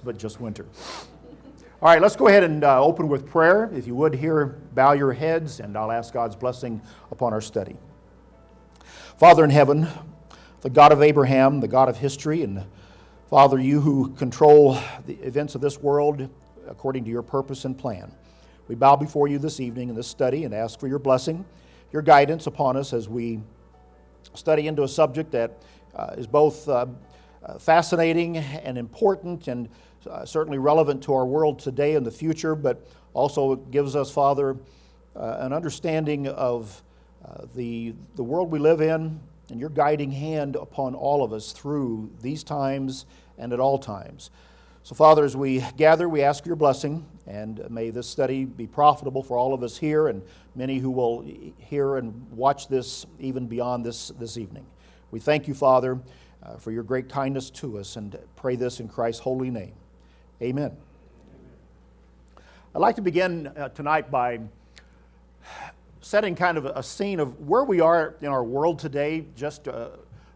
but just winter. All right, let's go ahead and open with prayer. If you would here, bow your heads, and I'll ask God's blessing upon our study. Father in heaven, the God of Abraham, the God of history, and Father, you who control the events of this world according to your purpose and plan, we bow before you this evening in this study and ask for your blessing, your guidance upon us as we study into a subject that is both fascinating and important and certainly relevant to our world today and the future, but also gives us, Father, an understanding of the world we live in and your guiding hand upon all of us through these times and at all times. So, Father, as we gather, we ask your blessing, and may this study be profitable for all of us here and many who will hear and watch this even beyond this evening. We thank you, Father, for your great kindness to us, and pray this in Christ's holy name. Amen. I'd like to begin tonight by setting kind of a scene of where we are in our world today, just a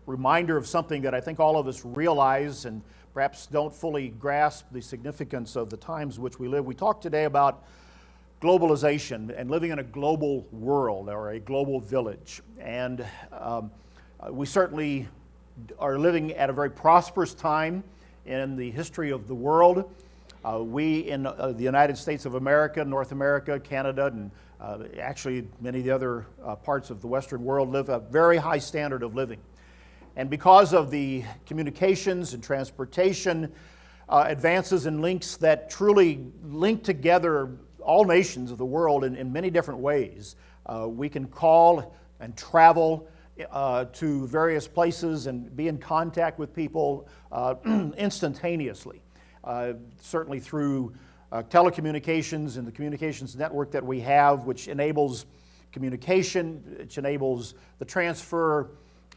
reminder of something that I think all of us realize and perhaps don't fully grasp the significance of the times in which we live. We talk today about globalization and living in a global world or a global village. And we certainly are living at a very prosperous time in the history of the world. We in the United States of America, North America, Canada, and actually many of the other parts of the Western world live a very high standard of living. And because of the communications and transportation advances and links that truly link together all nations of the world in many different ways, we can call and travel to various places and be in contact with people instantaneously, certainly through telecommunications and the communications network that we have, which enables communication, which enables the transfer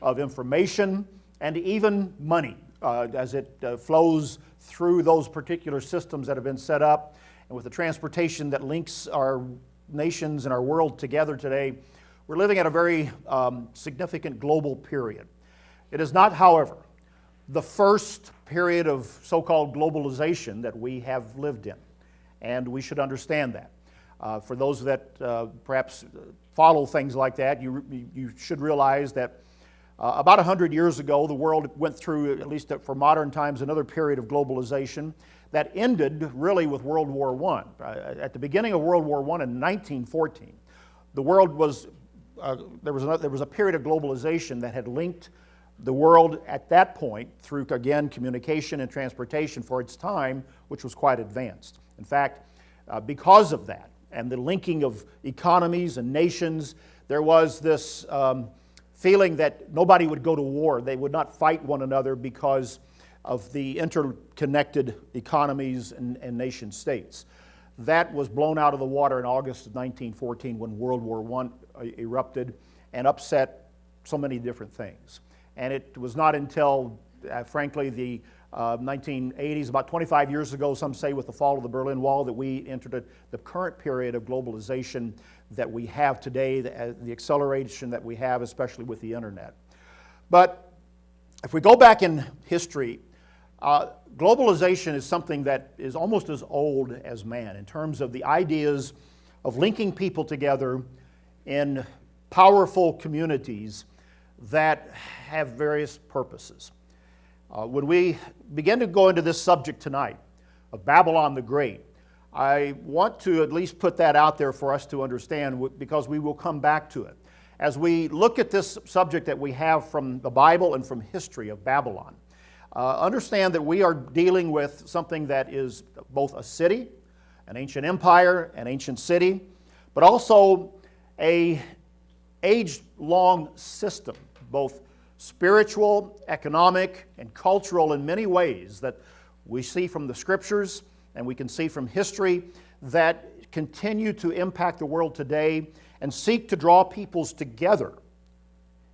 of information and even money as it flows through those particular systems that have been set up. And with the transportation that links our nations and our world together today, we're living at a very significant global period. It is not, however, the first period of so-called globalization that we have lived in, and we should understand that. For those that perhaps follow things like that, you should realize that about 100 years ago, the world went through, at least for modern times, another period of globalization that ended really with World War I. At the beginning of World War I in 1914, the world was there was a period of globalization that had linked the world at that point through, again, communication and transportation for its time, which was quite advanced. In fact, because of that and the linking of economies and nations, there was this feeling that nobody would go to war. They would not fight one another because of the interconnected economies and nation states. That was blown out of the water in August of 1914 when World War I erupted and upset so many different things. And it was not until, frankly, the 1980s, about 25 years ago, some say with the fall of the Berlin Wall, that we entered the current period of globalization that we have today, the acceleration that we have, especially with the internet. But if we go back in history, globalization is something that is almost as old as man in terms of the ideas of linking people together in powerful communities that have various purposes. When we begin to go into this subject tonight of Babylon the Great, I want to at least put that out there for us to understand, because we will come back to it. As we look at this subject that we have from the Bible and from history of Babylon, understand that we are dealing with something that is both a city, an ancient empire, an ancient city, but also an age-long system, both spiritual, economic, and cultural in many ways that we see from the scriptures and we can see from history that continue to impact the world today and seek to draw peoples together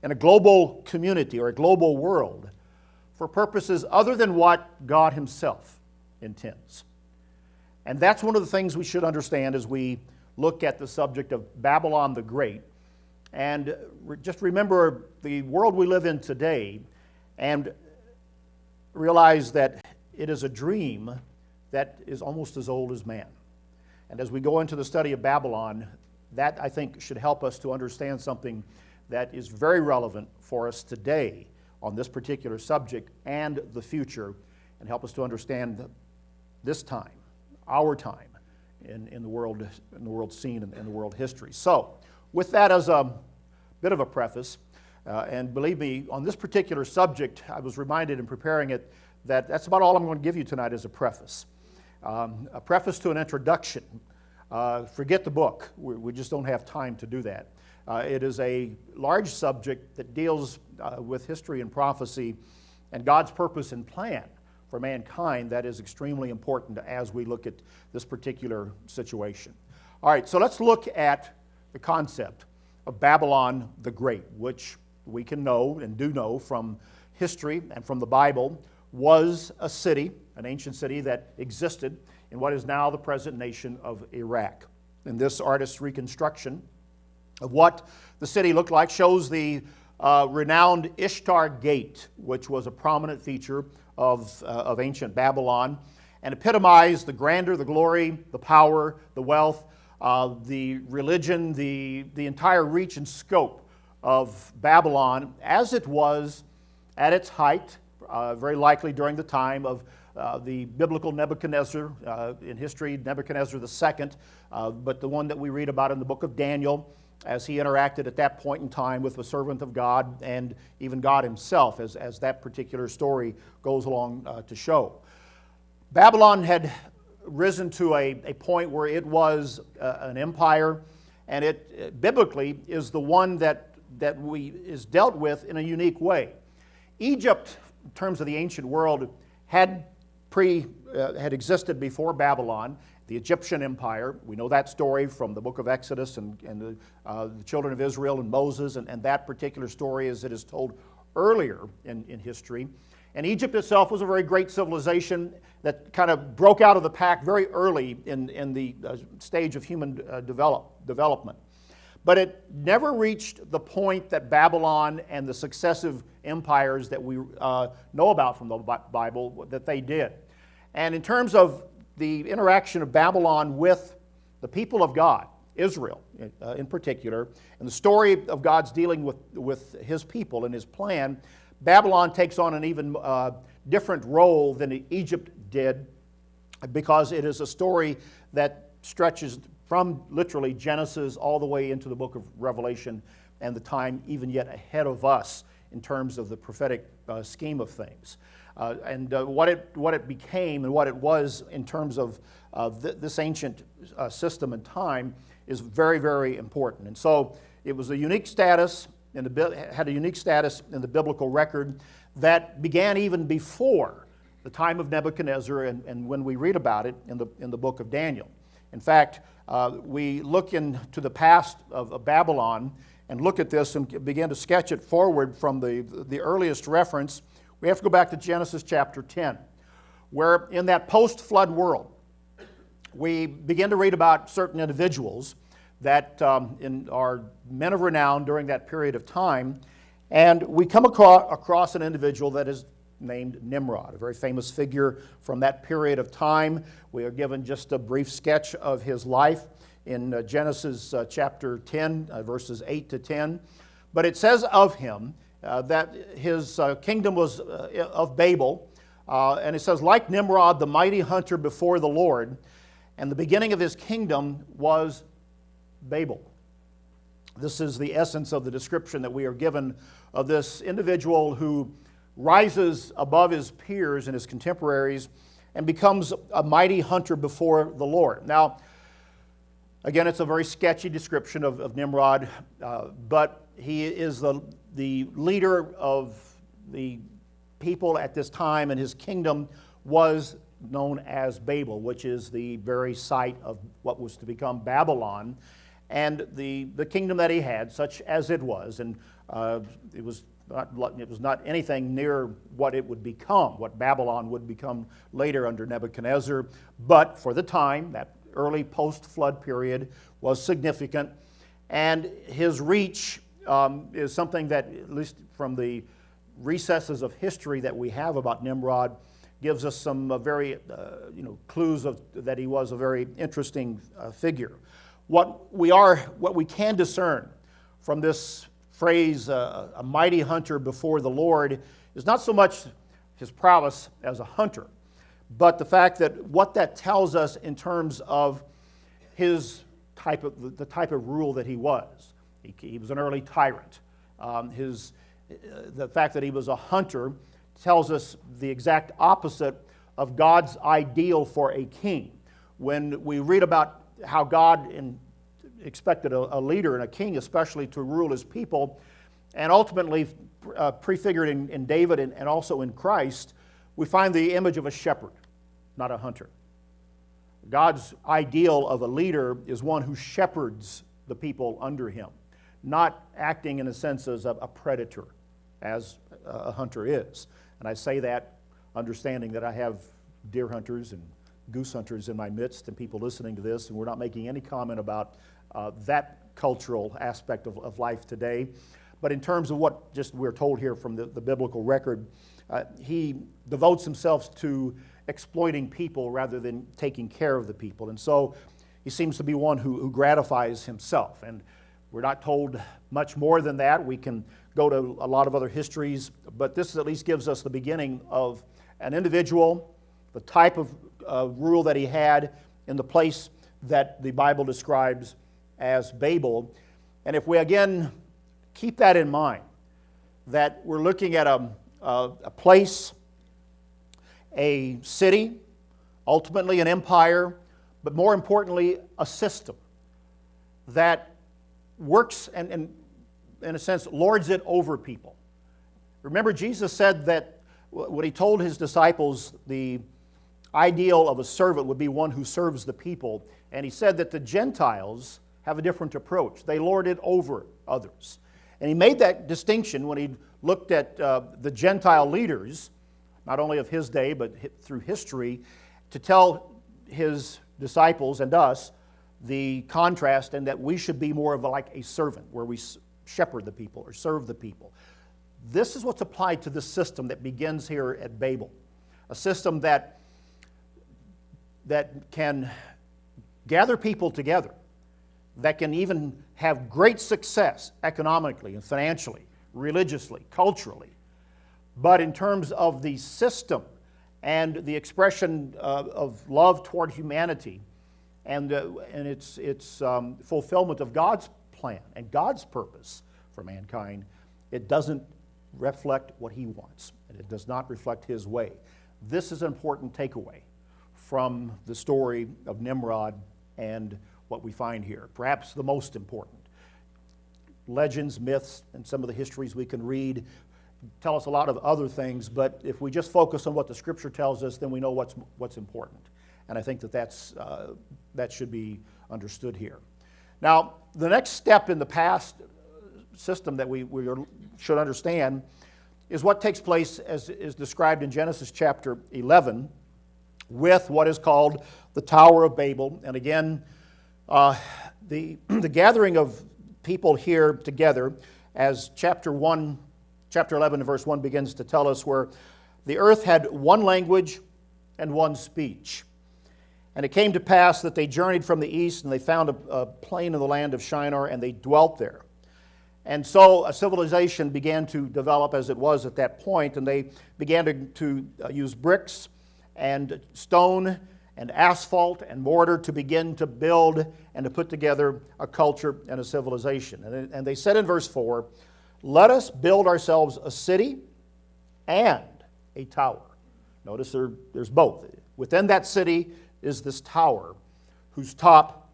in a global community or a global world for purposes other than what God Himself intends. And that's one of the things we should understand as we look at the subject of Babylon the Great. And just remember the world we live in today and realize that it is a dream that is almost as old as man. And as we go into the study of Babylon, that, I think, should help us to understand something that is very relevant for us today on this particular subject and the future, and help us to understand this time, our time, in the world scene and in the world history. So, with that as a bit of a preface, and believe me, on this particular subject, I was reminded in preparing it that that's about all I'm going to give you tonight is a preface. A preface to an introduction. Forget the book. We just don't have time to do that. It is a large subject that deals with history and prophecy and God's purpose and plan for mankind that is extremely important as we look at this particular situation. All right, so let's look at the concept of Babylon the Great, which we can know and do know from history and from the Bible, was a city, an ancient city that existed in what is now the present nation of Iraq. And this artist's reconstruction of what the city looked like shows the renowned Ishtar Gate, which was a prominent feature of ancient Babylon, and epitomized the grandeur, the glory, the power, the wealth, the religion, the entire reach and scope of Babylon as it was at its height, very likely during the time of the biblical Nebuchadnezzar, in history, Nebuchadnezzar II, but the one that we read about in the book of Daniel, as he interacted at that point in time with the servant of God and even God himself, as that particular story goes along to show. Babylon had risen to a point where it was an empire, and it biblically is the one that is dealt with in a unique way. Egypt, in terms of the ancient world, had existed before Babylon, the Egyptian Empire. We know that story from the book of Exodus and the children of Israel and Moses, and that particular story as it is told earlier in history. And Egypt itself was a very great civilization that kind of broke out of the pack very early in the stage of human development. But it never reached the point that Babylon and the successive empires that we know about from the Bible, that they did. And in terms of the interaction of Babylon with the people of God, Israel in particular, and the story of God's dealing with his people and his plan, Babylon takes on an even different role than Egypt did, because it is a story that stretches from literally Genesis all the way into the book of Revelation, and the time even yet ahead of us in terms of the prophetic scheme of things. And what it became and what it was in terms of this ancient system and time is very, very important. And so it was a unique status, had a unique status in the biblical record that began even before the time of Nebuchadnezzar and when we read about it in the book of Daniel. In fact, we look into the past of Babylon and look at this and begin to sketch it forward from the earliest reference. We have to go back to Genesis chapter 10, where in that post-flood world, we begin to read about certain individuals that are men of renown during that period of time, and we come across an individual that is named Nimrod, a very famous figure from that period of time. We are given just a brief sketch of his life in Genesis chapter 10, verses 8 to 10. But it says of him that his kingdom was of Babel, and it says, like Nimrod, the mighty hunter before the Lord, and the beginning of his kingdom was Babel. This is the essence of the description that we are given of this individual who rises above his peers and his contemporaries and becomes a mighty hunter before the Lord. Now, again, it's a very sketchy description of Nimrod, but he is the leader of the people at this time, and his kingdom was known as Babel, which is the very site of what was to become Babylon, and the kingdom that he had, such as it was, and it was not anything near what it would become, what Babylon would become later under Nebuchadnezzar, but for the time, that early post-flood period was significant, and his reach is something that, at least from the recesses of history that we have about Nimrod, gives us some very clues that he was a very interesting figure. What we can discern from this phrase, a mighty hunter before the Lord, is not so much his prowess as a hunter, but the fact that what that tells us in terms of his the type of rule that he was. He was an early tyrant. The fact that he was a hunter tells us the exact opposite of God's ideal for a king. When we read about how God expected a leader and a king especially to rule his people, and ultimately prefigured in David and also in Christ, we find the image of a shepherd, not a hunter. God's ideal of a leader is one who shepherds the people under him, not acting in a sense as a predator, as a hunter is. And I say that understanding that I have deer hunters and goose hunters in my midst and people listening to this, and we're not making any comment about that cultural aspect of life today. But in terms of what just we're told here from the biblical record, he devotes himself to exploiting people rather than taking care of the people. And so he seems to be one who gratifies himself. And we're not told much more than that. We can go to a lot of other histories, but this at least gives us the beginning of an individual, the type of rule that he had in the place that the Bible describes as Babel. And if we again keep that in mind, that we're looking at a place, a city, ultimately an empire, but more importantly, a system that works and in a sense, lords it over people. Remember, Jesus said that when he told his disciples the ideal of a servant would be one who serves the people, and he said that the Gentiles have a different approach. They lord it over others. And he made that distinction when he looked at the Gentile leaders, not only of his day, but through history, to tell his disciples and us the contrast, and that we should be more of like a servant, where we shepherd the people or serve the people. This is what's applied to this system that begins here at Babel. A system that can gather people together, that can even have great success economically and financially, religiously, culturally. But in terms of the system and the expression of love toward humanity and its fulfillment of God's plan and God's purpose for mankind, it doesn't reflect what he wants, and it does not reflect his way. This is an important takeaway from the story of Nimrod and what we find here. Perhaps the most important. Legends, myths, and some of the histories we can read tell us a lot of other things, but if we just focus on what the Scripture tells us, then we know what's important. And I think that should be understood here. Now, the next step in the past system that we should understand is what takes place as is described in Genesis chapter 11 with what is called the Tower of Babel. And again, the gathering of people here together, as chapter 11 and verse 1 begins to tell us, where the earth had one language and one speech. And it came to pass that they journeyed from the east, and they found a plain in the land of Shinar, and they dwelt there. And so a civilization began to develop as it was at that point, and they began to use bricks and stone and asphalt and mortar to begin to build and to put together a culture and a civilization. And they said in verse 4, "Let us build ourselves a city and a tower." Notice there's both. Within that city is this tower whose top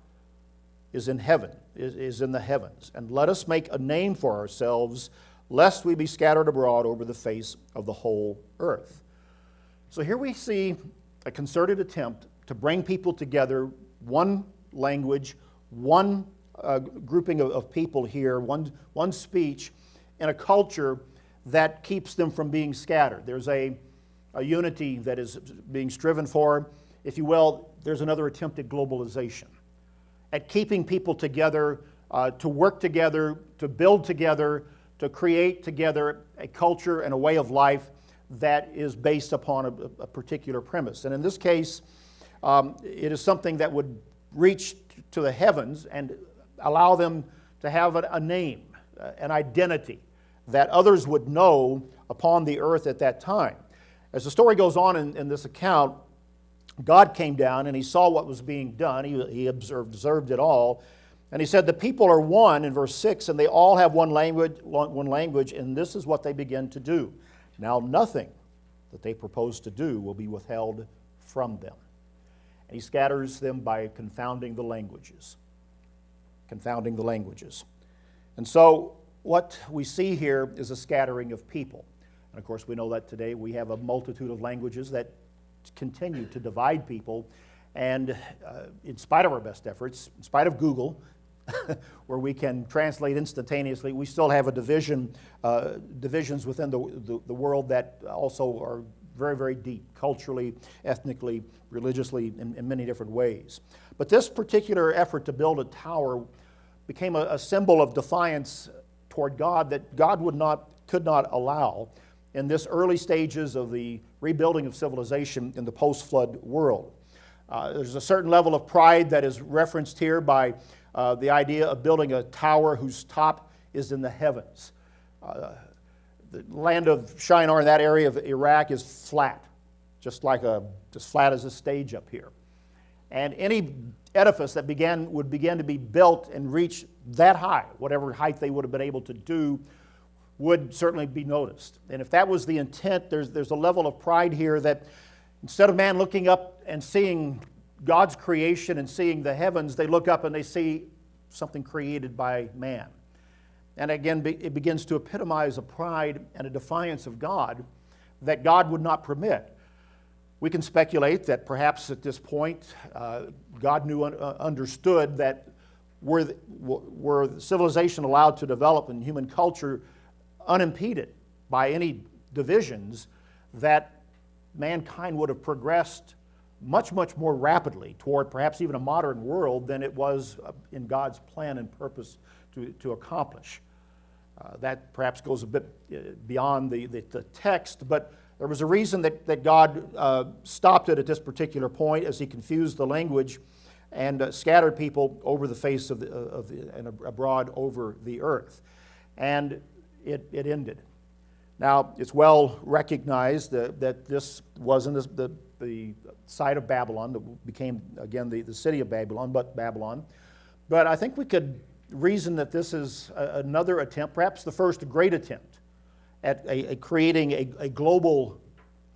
is in heaven, is in the heavens. "And let us make a name for ourselves, lest we be scattered abroad over the face of the whole earth." So here we see a concerted attempt to bring people together, one language, one grouping of people here, one speech, in a culture that keeps them from being scattered. There's a unity that is being striven for. If you will, there's another attempt at globalization, at keeping people together, to work together, to build together, to create together a culture and a way of life that is based upon a particular premise. And in this case, it is something that would reach to the heavens and allow them to have a name, an identity that others would know upon the earth at that time. As the story goes on in this account, God came down and he saw what was being done. He observed it all. And he said, the people are one, in verse 6, and they all have one language, and this is what they begin to do. Now nothing that they propose to do will be withheld from them. And he scatters them by confounding the languages. Confounding the languages. And so what we see here is a scattering of people. And of course we know that today we have a multitude of languages that continue to divide people. And in spite of our best efforts, in spite of Google, where we can translate instantaneously, we still have divisions within the world that also are very, very deep, culturally, ethnically, religiously, in many different ways. But this particular effort to build a tower became a symbol of defiance toward God that God could not allow in this early stages of the rebuilding of civilization in the post-flood world. There's a certain level of pride that is referenced here by the idea of building a tower whose top is in the heavens. The land of Shinar in that area of Iraq is flat, just flat as a stage up here. And any edifice that would begin to be built and reach that high, whatever height they would have been able to do, would certainly be noticed. And if that was the intent, there's a level of pride here that instead of man looking up and seeing God's creation and seeing the heavens, they look up and they see something created by man. And again, it begins to epitomize a pride and a defiance of God that God would not permit. We can speculate that perhaps at this point, God understood that were civilization allowed to develop in human culture unimpeded by any divisions, that mankind would have progressed much, much more rapidly toward perhaps even a modern world than it was in God's plan and purpose to accomplish. That perhaps goes a bit beyond the text, but there was a reason that God stopped it at this particular point as he confused the language and scattered people over the face and abroad over the earth. And it ended. Now, it's well recognized that this wasn't the site of Babylon, that became, again, the city of Babylon. But I think we could reason that this is another attempt, perhaps the first great attempt, at creating a global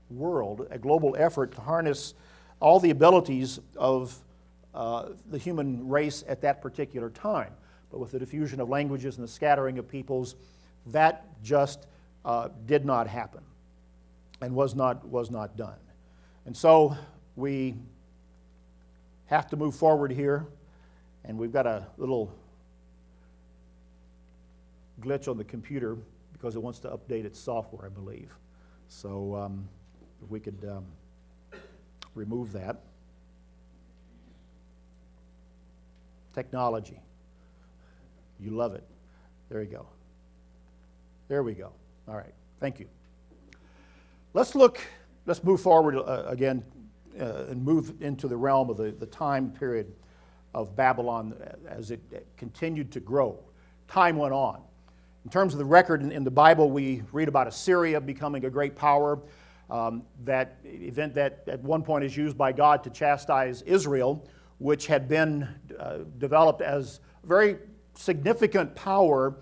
world, a global effort to harness all the abilities of the human race at that particular time. But with the diffusion of languages and the scattering of peoples, that just did not happen and was not done. And so we have to move forward here, and we've got a little glitch on the computer because it wants to update its software, I believe. So if we could remove that. Technology. You love it. There you go. There we go. All right. Thank you. Let's move forward again and move into the realm of the time period of Babylon as it continued to grow. Time went on. In terms of the record in the Bible, we read about Assyria becoming a great power. That event that at one point is used by God to chastise Israel, which had been developed as a very significant power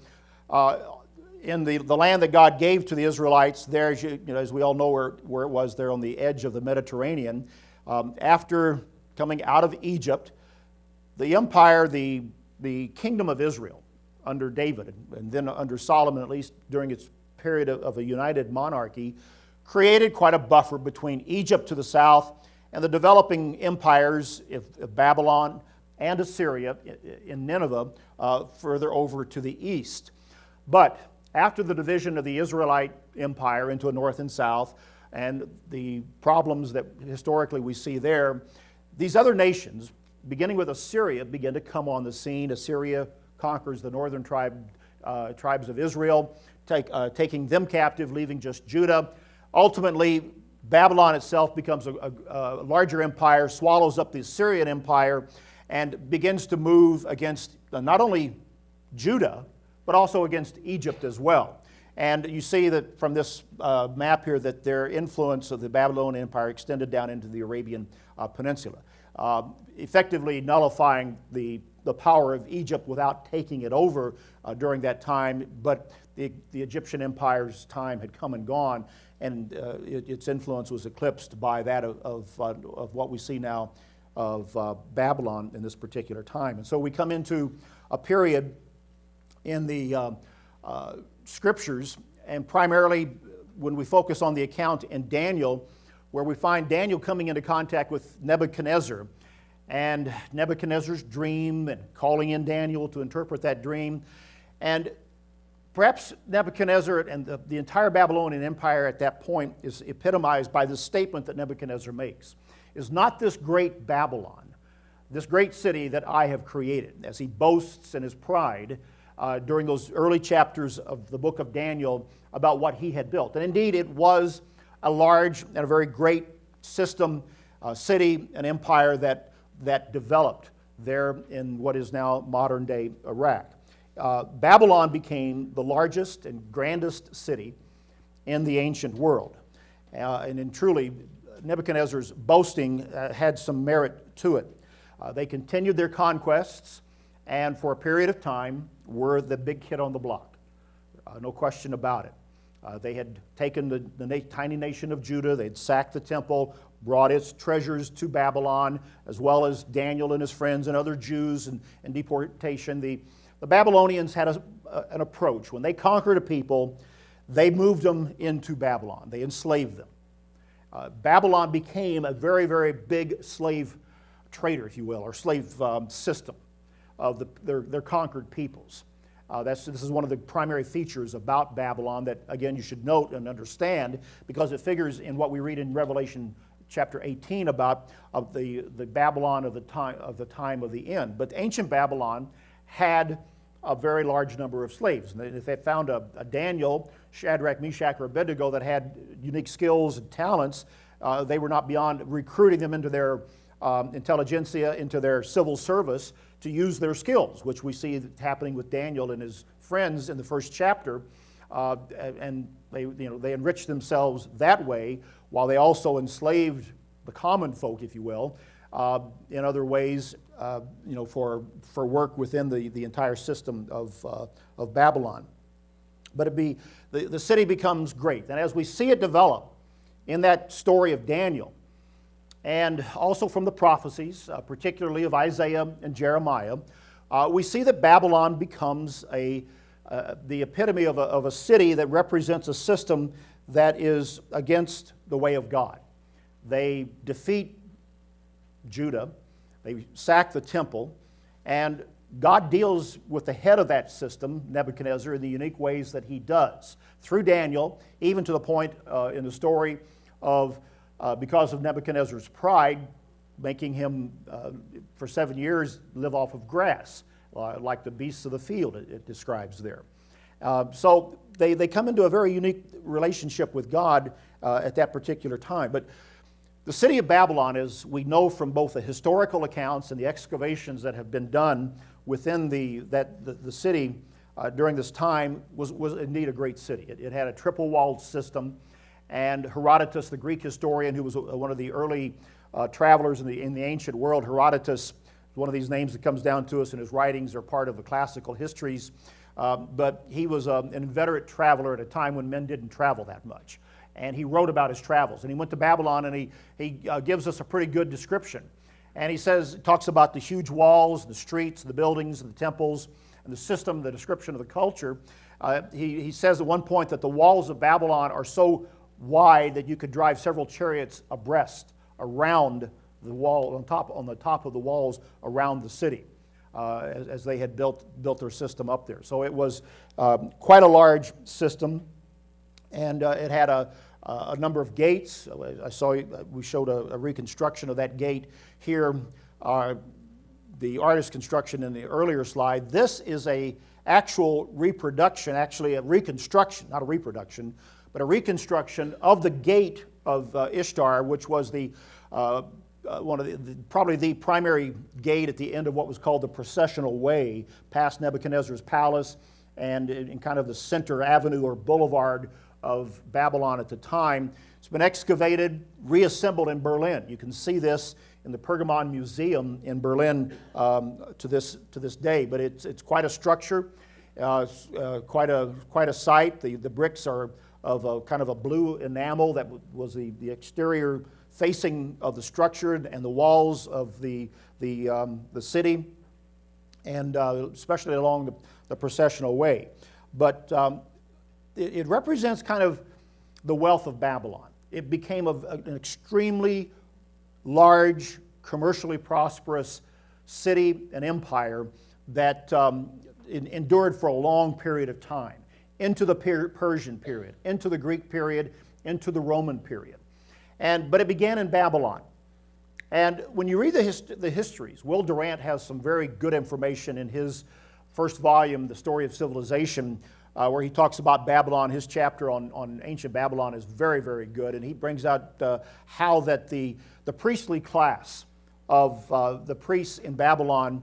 in the land that God gave to the Israelites there, as we all know where it was there on the edge of the Mediterranean. After coming out of Egypt, the empire, the kingdom of Israel under David, and then under Solomon, at least during its period of a united monarchy, created quite a buffer between Egypt to the south and the developing empires of Babylon and Assyria in Nineveh further over to the east. But after the division of the Israelite empire into a north and south, and the problems that historically we see there, these other nations, beginning with Assyria, begin to come on the scene. Assyria conquers the northern tribes of Israel, taking them captive, leaving just Judah. ultimately, Babylon itself becomes a larger empire, swallows up the Assyrian Empire, and begins to move against not only Judah, but also against Egypt as well. And you see that from this map here that their influence of the Babylonian Empire extended down into the Arabian Peninsula, effectively nullifying the power of Egypt without taking it over during that time. But the Egyptian Empire's time had come and gone, and its influence was eclipsed by that of what we see now of Babylon in this particular time. And so we come into a period in the Scriptures, and primarily when we focus on the account in Daniel, where we find Daniel coming into contact with Nebuchadnezzar, and Nebuchadnezzar's dream, and calling in Daniel to interpret that dream. And perhaps Nebuchadnezzar and the entire Babylonian Empire at that point is epitomized by the statement that Nebuchadnezzar makes. Is not this great Babylon, this great city that I have created, as he boasts in his pride during those early chapters of the book of Daniel about what he had built. And indeed, it was a large and a very great system, city, an empire that developed there in what is now modern-day Iraq. Babylon became the largest and grandest city in the ancient world. And in truly, Nebuchadnezzar's boasting had some merit to it. They continued their conquests, and for a period of time were the big kid on the block. No question about it. They had taken the tiny nation of Judah, they'd sacked the temple, brought its treasures to Babylon, as well as Daniel and his friends and other Jews and deportation. The Babylonians had an approach. When they conquered a people, they moved them into Babylon. They enslaved them. Babylon became a very, very big slave trader, if you will, or slave system of their conquered peoples. This is one of the primary features about Babylon that, again, you should note and understand, because it figures in what we read in Revelation chapter 18 about the Babylon of the time of the end. But ancient Babylon had a very large number of slaves. And if they found a Daniel, Shadrach, Meshach, or Abednego that had unique skills and talents, they were not beyond recruiting them into their intelligentsia, into their civil service to use their skills, which we see happening with Daniel and his friends in the first chapter. And they enriched themselves that way, while they also enslaved the common folk, if you will, in other ways, for work within the entire system of Babylon. But the city becomes great. And as we see it develop in that story of Daniel, and also from the prophecies, particularly of Isaiah and Jeremiah, we see that Babylon becomes the epitome of a city that represents a system that is against the way of God. They defeat Judah, they sack the temple, and God deals with the head of that system, Nebuchadnezzar, in the unique ways that he does, through Daniel, even to the point in the story of, because of Nebuchadnezzar's pride, making him, for 7 years, live off of grass, like the beasts of the field, it describes there. So they come into a very unique relationship with God at that particular time. But the city of Babylon, as we know from both the historical accounts and the excavations that have been done within the city during this time, was indeed a great city. It had a triple-walled system, and Herodotus, the Greek historian, who was one of the early travelers in the ancient world, Herodotus, one of these names that comes down to us in his writings, are part of the classical histories, but he was an inveterate traveler at a time when men didn't travel that much. And he wrote about his travels. And he went to Babylon, and he gives us a pretty good description. And he talks about the huge walls, the streets, the buildings, the temples, and the system, the description of the culture. He says at one point that the walls of Babylon are so wide that you could drive several chariots abreast around the wall, on the top of the walls around the city, as they had built their system up there. So it was quite a large system, and it had a number of gates. We showed a reconstruction of that gate here. The artist construction in the earlier slide. This is a actual reproduction, actually a reconstruction, not a reproduction, but a reconstruction of the gate of Ishtar, which was the one of probably the primary gate at the end of what was called the processional way, past Nebuchadnezzar's palace and in kind of the center avenue or boulevard of Babylon at the time. It's been excavated, reassembled in Berlin. You can see this in the Pergamon Museum in Berlin to this day. But it's quite a structure, quite a sight. The bricks are of a kind of a blue enamel that was the exterior facing of the structure and the walls of the city, and especially along the processional way. But it represents kind of the wealth of Babylon. It became an extremely large, commercially prosperous city and empire that endured for a long period of time, into the Persian period, into the Greek period, into the Roman period. But it began in Babylon. And when you read the histories, Will Durant has some very good information in his first volume, The Story of Civilization, where he talks about Babylon. His chapter on ancient Babylon is very, very good, and he brings out how that the priestly class of the priests in Babylon,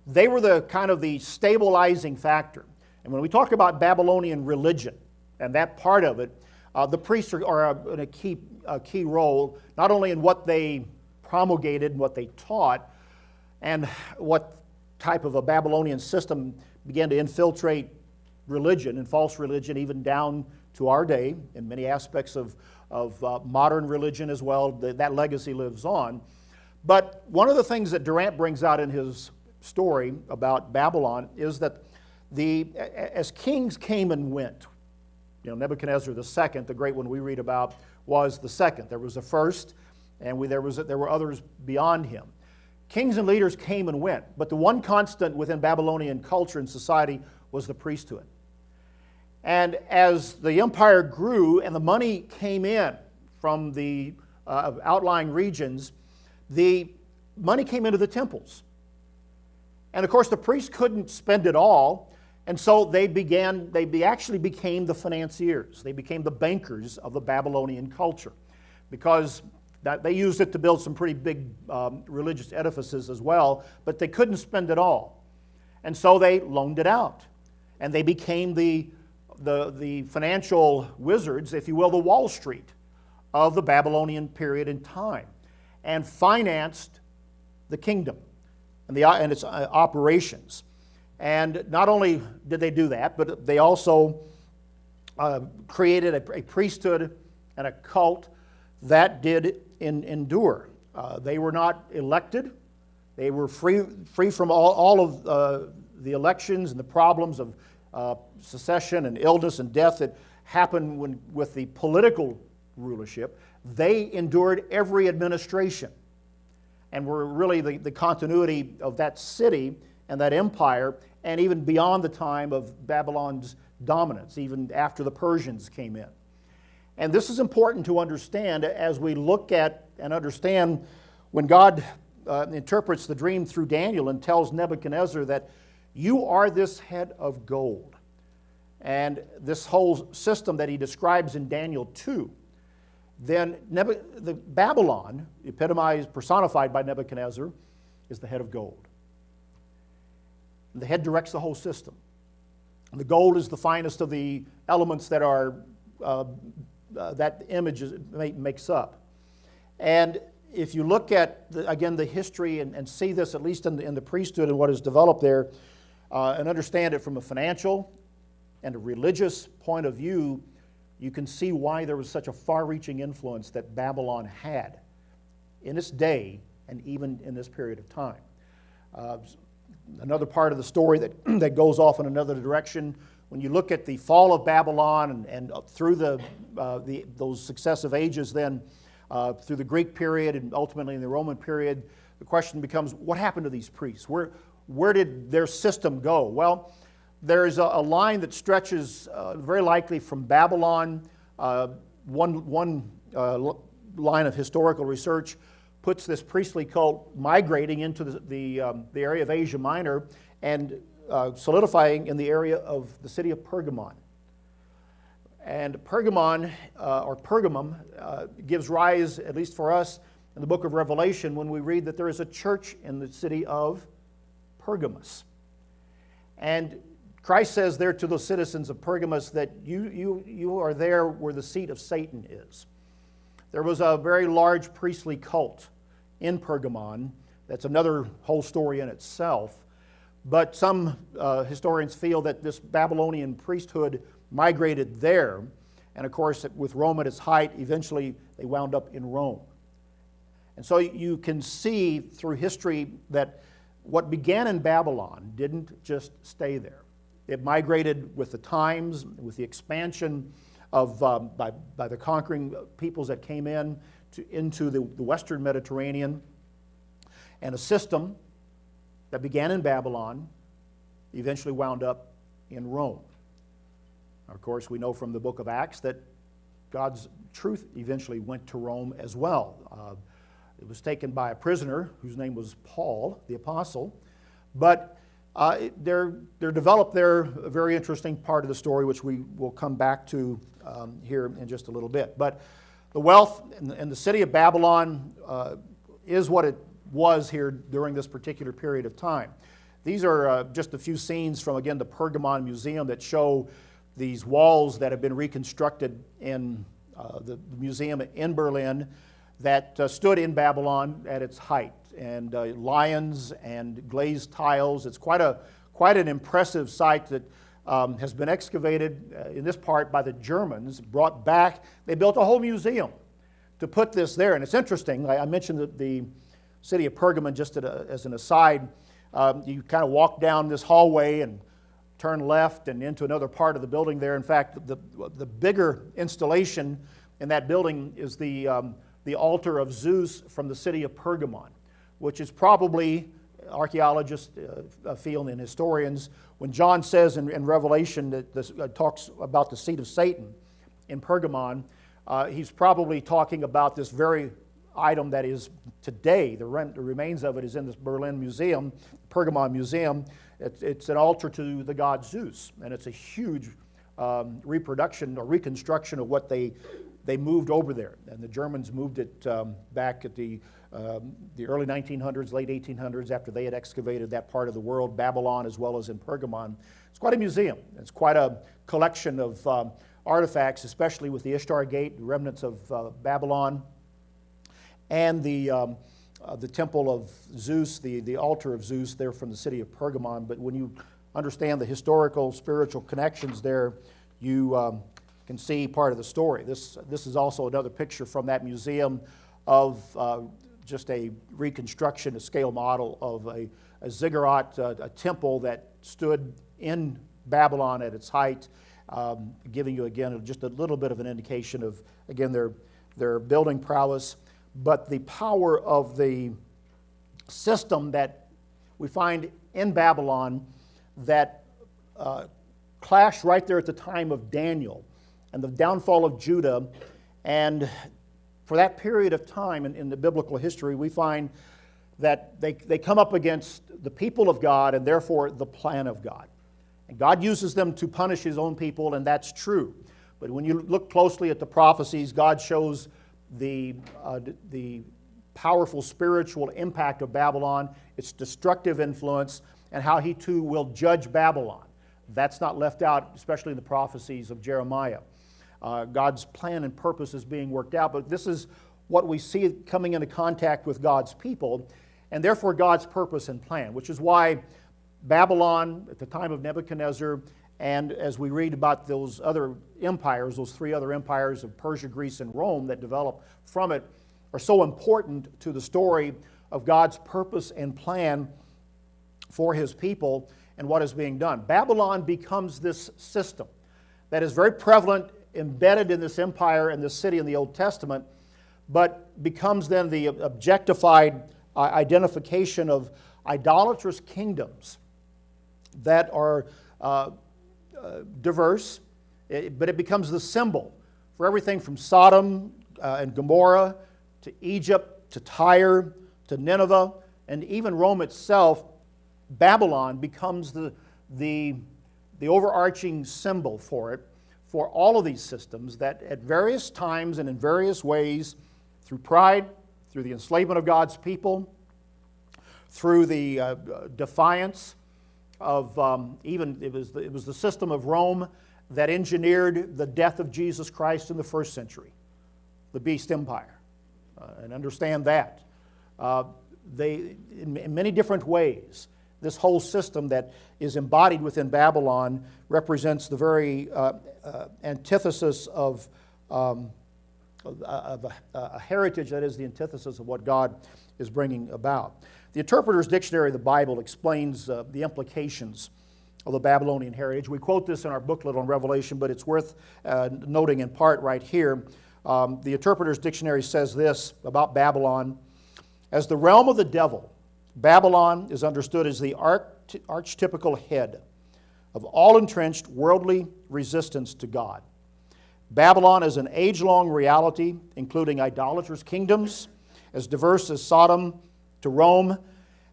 they were the kind of the stabilizing factor. And when we talk about Babylonian religion and that part of it, the priests are in a key role, not only in what they promulgated and what they taught, and what type of a Babylonian system began to infiltrate religion and false religion even down to our day in many aspects of modern religion as well. That legacy lives on. But one of the things that Durant brings out in his story about Babylon is that as kings came and went, Nebuchadnezzar II, the great one we read about, was the second. There was the first, and there were others beyond him. Kings and leaders came and went, but the one constant within Babylonian culture and society was the priesthood. And as the empire grew and the money came in from the outlying regions, the money came into the temples. And of course, the priests couldn't spend it all, and so they actually became the financiers. They became the bankers of the Babylonian culture, because they used it to build some pretty big religious edifices as well, but they couldn't spend it all. And so they loaned it out. And they became the financial wizards, if you will, the Wall Street of the Babylonian period in time, and financed the kingdom and its operations. And not only did they do that, but they also created a priesthood and a cult that did endure. They were not elected. They were free from all of the elections and the problems of secession and illness and death that happened with the political rulership. They endured every administration and were really the continuity of that city and that empire, and even beyond the time of Babylon's dominance, even after the Persians came in. And this is important to understand as we look at and understand when God interprets the dream through Daniel and tells Nebuchadnezzar that you are this head of gold. And this whole system that he describes in Daniel 2, then the Babylon, epitomized, personified by Nebuchadnezzar, is the head of gold. And the head directs the whole system. And the gold is the finest of the elements that are that image makes up. And if you look at, again, the history and see this, at least in the priesthood and what is developed there, and understand it from a financial and a religious point of view, you can see why there was such a far-reaching influence that Babylon had in its day and even in this period of time. Another part of the story that goes off in another direction, when you look at the fall of Babylon and through those successive ages then, through the Greek period and ultimately in the Roman period, the question becomes, what happened to these priests? Where did their system go? Well, there's a line that stretches very likely from Babylon. One line of historical research puts this priestly cult migrating into the area of Asia Minor and solidifying in the area of the city of Pergamon. And Pergamon, or Pergamum, gives rise, at least for us, in the book of Revelation when we read that there is a church in the city of Pergamos. And Christ says there to the citizens of Pergamos that you are there where the seat of Satan is. There was a very large priestly cult in Pergamon. That's another whole story in itself. But some historians feel that this Babylonian priesthood migrated there. And of course, with Rome at its height, eventually they wound up in Rome. And so you can see through history that what began in Babylon didn't just stay there. It migrated with the times, with the expansion of by the conquering peoples that came into the Western Mediterranean, and a system that began in Babylon eventually wound up in Rome. Of course, we know from the book of Acts that God's truth eventually went to Rome as well. It was taken by a prisoner whose name was Paul, the apostle. But there developed there a very interesting part of the story, which we will come back to here in just a little bit. But the wealth in the city of Babylon is what it was here during this particular period of time. These are just a few scenes from, again, the Pergamon Museum that show these walls that have been reconstructed in the museum in Berlin that stood in Babylon at its height, and lions and glazed tiles. It's quite an impressive site that has been excavated in this part by the Germans, brought back. They built a whole museum to put this there, and it's interesting. I mentioned the city of Pergamon just as an aside. You kind of walk down this hallway and turn left and into another part of the building there. In fact, the bigger installation in that building is the altar of Zeus from the city of Pergamon, which is probably, archaeologists feel and historians, when John says in Revelation that this talks about the seat of Satan in Pergamon, he's probably talking about this very item that is today, the remains of it is in this Berlin museum, Pergamon Museum. It's an altar to the god Zeus, and it's a huge reproduction or reconstruction of what they moved over there. And the Germans moved it back at the early 1900s, late 1800s, after they had excavated that part of the world, Babylon as well as in Pergamon. It's quite a museum. It's quite a collection of artifacts, especially with the Ishtar Gate, the remnants of Babylon, and the temple of Zeus, the altar of Zeus there from the city of Pergamon. But when you understand the historical, spiritual connections there, you can see part of the story. This is also another picture from that museum of just a reconstruction, a scale model of a ziggurat, a temple that stood in Babylon at its height, giving you, again, just a little bit of an indication of, again, their building prowess. But the power of the system that we find in Babylon that clashed right there at the time of Daniel and the downfall of Judah. And for that period of time in the biblical history, we find that they come up against the people of God and therefore the plan of God. And God uses them to punish His own people, and that's true. But when you look closely at the prophecies, God shows the powerful spiritual impact of Babylon, its destructive influence, and how He too will judge Babylon. That's not left out, especially in the prophecies of Jeremiah. God's plan and purpose is being worked out, but this is what we see coming into contact with God's people, and therefore God's purpose and plan, which is why Babylon, at the time of Nebuchadnezzar, and as we read about those other empires, those three other empires of Persia, Greece, and Rome that developed from it, are so important to the story of God's purpose and plan for His people and what is being done. Babylon becomes this system that is very prevalent, embedded in this empire and this city in the Old Testament, but becomes then the objectified identification of idolatrous kingdoms that are diverse, but it becomes the symbol for everything from Sodom and Gomorrah to Egypt to Tyre to Nineveh and even Rome itself. Babylon becomes the overarching symbol for it, for all of these systems that at various times and in various ways, through pride, through the enslavement of God's people, through the defiance of it was the system of Rome that engineered the death of Jesus Christ in the first century, the beast empire. And understand that. In many different ways, this whole system that is embodied within Babylon represents the very antithesis of a heritage that is the antithesis of what God is bringing about. The Interpreter's Dictionary of the Bible explains the implications of the Babylonian heritage. We quote this in our booklet on Revelation, but it's worth noting in part right here. The Interpreter's Dictionary says this about Babylon: as the realm of the devil, Babylon is understood as the archetypical head of all entrenched worldly resistance to God. Babylon is an age-long reality, including idolatrous kingdoms as diverse as Sodom to Rome.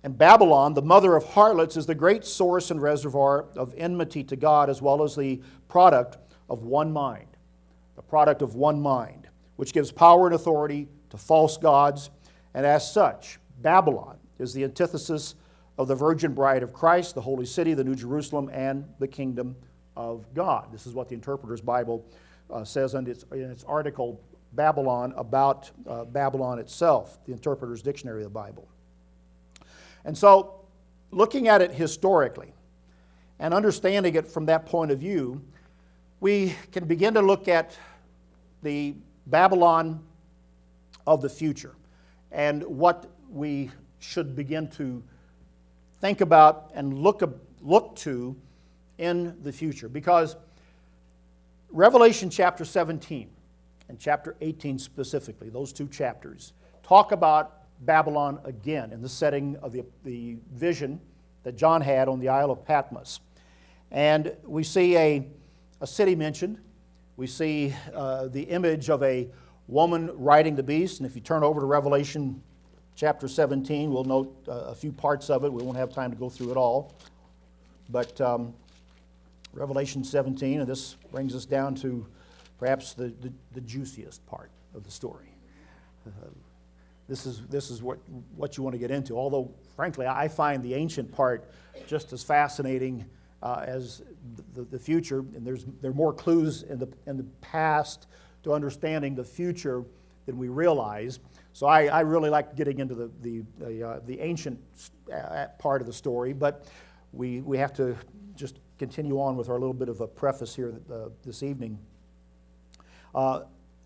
And Babylon, the mother of harlots, is the great source and reservoir of enmity to God, as well as the product of one mind. The product of one mind, which gives power and authority to false gods. And as such, Babylon is the antithesis of the virgin bride of Christ, the holy city, the New Jerusalem, and the kingdom of God. This is what the Interpreter's Bible says in its article, Babylon, about Babylon itself, the Interpreter's Dictionary of the Bible. And so, looking at it historically and understanding it from that point of view, we can begin to look at the Babylon of the future and what we should begin to think about and look to in the future. Because Revelation chapter 17 and chapter 18 specifically, those two chapters, talk about Babylon again in the setting of the vision that John had on the Isle of Patmos. And we see a city mentioned. We see the image of a woman riding the beast. And if you turn over to Revelation chapter 17, we'll note a few parts of it. We won't have time to go through it all. But Revelation 17, and this brings us down to perhaps the juiciest part of the story. This is what you want to get into. Although, frankly, I find the ancient part just as fascinating as the future. And there are more clues in the past to understanding the future than we realize. So I really like getting into the ancient part of the story. But we have to just continue on with our little bit of a preface here this evening.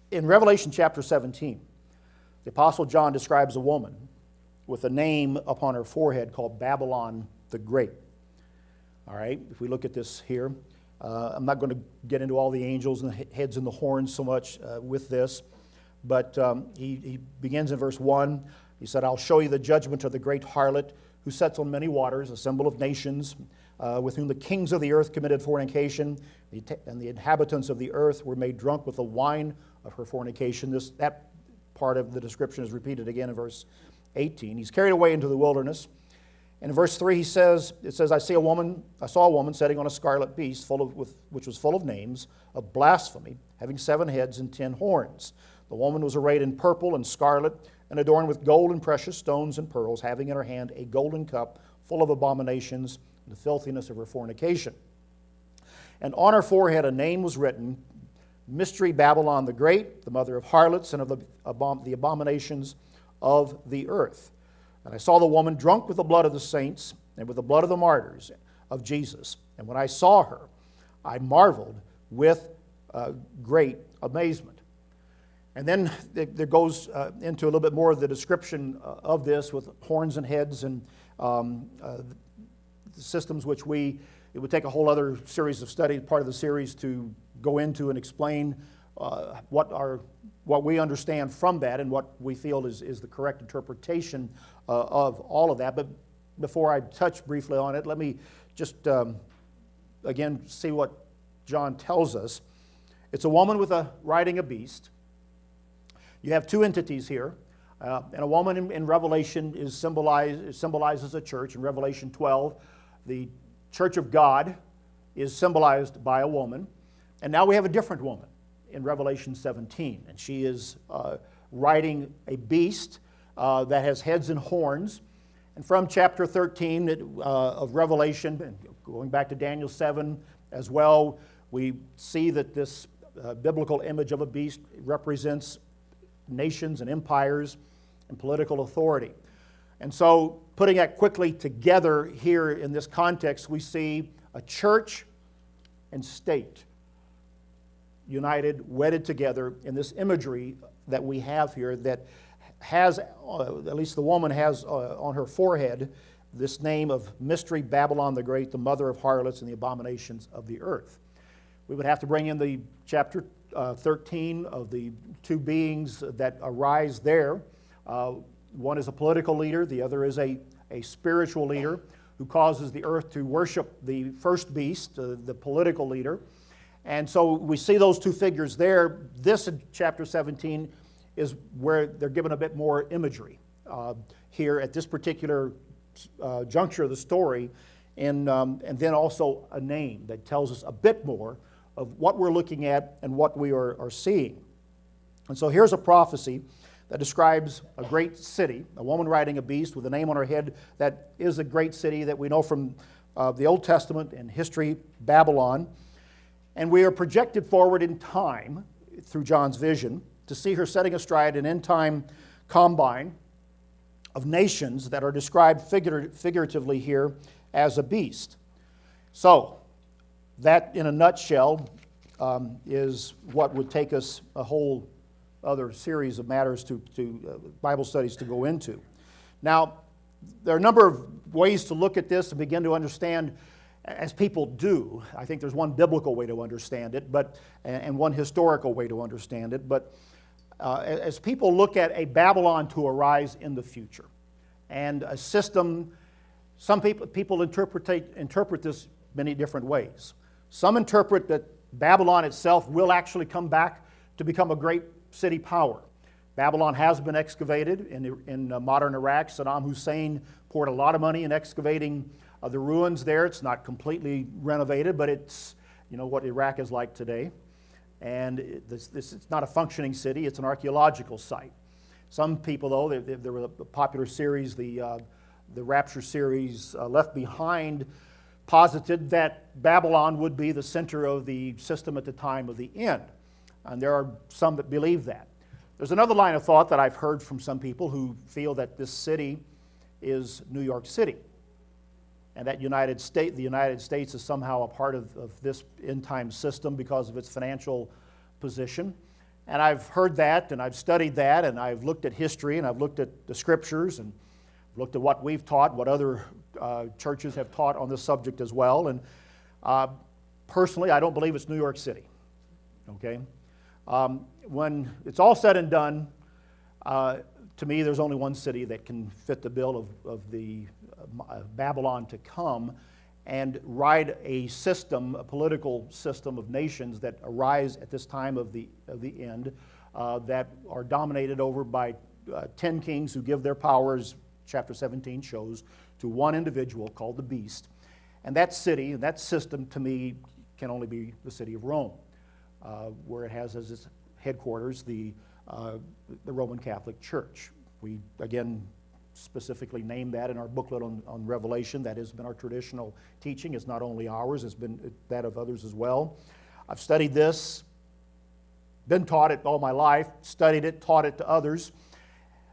In Revelation chapter 17, the Apostle John describes a woman with a name upon her forehead called Babylon the Great. All right, if we look at this here, I'm not going to get into all the angels and the heads and the horns so much with this, but he begins in verse 1. He said, I'll show you the judgment of the great harlot who sits on many waters, a symbol of nations, with whom the kings of the earth committed fornication, and the inhabitants of the earth were made drunk with the wine of her fornication. That part of the description is repeated again in verse 18. He's carried away into the wilderness. And in verse 3 it says, I saw a woman sitting on a scarlet beast, which was full of names of blasphemy, having 7 heads and 10 horns. The woman was arrayed in purple and scarlet, and adorned with gold and precious stones and pearls, having in her hand a golden cup full of abominations and the filthiness of her fornication. And on her forehead a name was written, Mystery Babylon the Great, the mother of harlots and of the abominations of the earth. And I saw the woman drunk with the blood of the saints and with the blood of the martyrs of Jesus. And when I saw her, I marveled with great amazement. And then there goes into a little bit more of the description of this with horns and heads and systems which it would take a whole other series of study, part of the series, to go into and explain what we understand from that and what we feel is the correct interpretation of all of that. But before I touch briefly on it, let me just again see what John tells us. It's a woman riding a beast. You have 2 entities here. And a woman in Revelation symbolizes a church. In Revelation 12, the church of God is symbolized by a woman. And now we have a different woman in Revelation 17, and she is riding a beast that has heads and horns. And from chapter 13 of Revelation, and going back to Daniel 7 as well, we see that this biblical image of a beast represents nations and empires and political authority. And so, putting that quickly together here in this context, we see a church and state united, wedded together in this imagery that we have here that has, at least the woman has on her forehead, this name of Mystery Babylon the Great, the mother of harlots and the abominations of the earth. We would have to bring in the chapter 13 of the two beings that arise there. One is a political leader, the other is a spiritual leader who causes the earth to worship the first beast, the political leader. And so we see those two figures there. This in chapter 17 is where they're given a bit more imagery here at this particular juncture of the story, and then also a name that tells us a bit more of what we're looking at and what we are seeing. And so here's a prophecy that describes a great city, a woman riding a beast with a name on her head that is a great city that we know from the Old Testament and history, Babylon. And we are projected forward in time through John's vision to see her setting astride an end-time combine of nations that are described figuratively here as a beast. So, that in a nutshell is what would take us a whole other series of matters to Bible studies to go into. Now, there are a number of ways to look at this and begin to understand, as people do. I think there's one biblical way to understand it, and one historical way to understand it. But as people look at a Babylon to arise in the future, and a system, some people interpret this many different ways. Some interpret that Babylon itself will actually come back to become a great city power. Babylon has been excavated in modern Iraq. Saddam Hussein poured a lot of money in excavating the ruins there. It's not completely renovated, but it's, you know, what Iraq is like today. And it's not a functioning city, it's an archaeological site. Some people, though, there was a popular series, the Rapture series, Left Behind, posited that Babylon would be the center of the system at the time of the end. And there are some that believe that. There's another line of thought that I've heard from some people who feel that this city is New York City, and that the United States is somehow a part of this end-time system because of its financial position. And I've heard that, and I've studied that, and I've looked at history, and I've looked at the scriptures, and looked at what we've taught, what other churches have taught on this subject as well. And personally, I don't believe it's New York City. Okay? When it's all said and done, to me, there's only one city that can fit the bill of the Babylon to come and ride a system, a political system of nations that arise at this time of the end, that are dominated over by 10 kings who give their powers, chapter 17 shows, to one individual called the Beast. And that city and that system, to me, can only be the city of Rome, where it has as its headquarters the Roman Catholic Church. We, again, specifically name that in our booklet on Revelation. That has been our traditional teaching. It's not only ours, it's been that of others as well. I've studied this, been taught it all my life, studied it, taught it to others,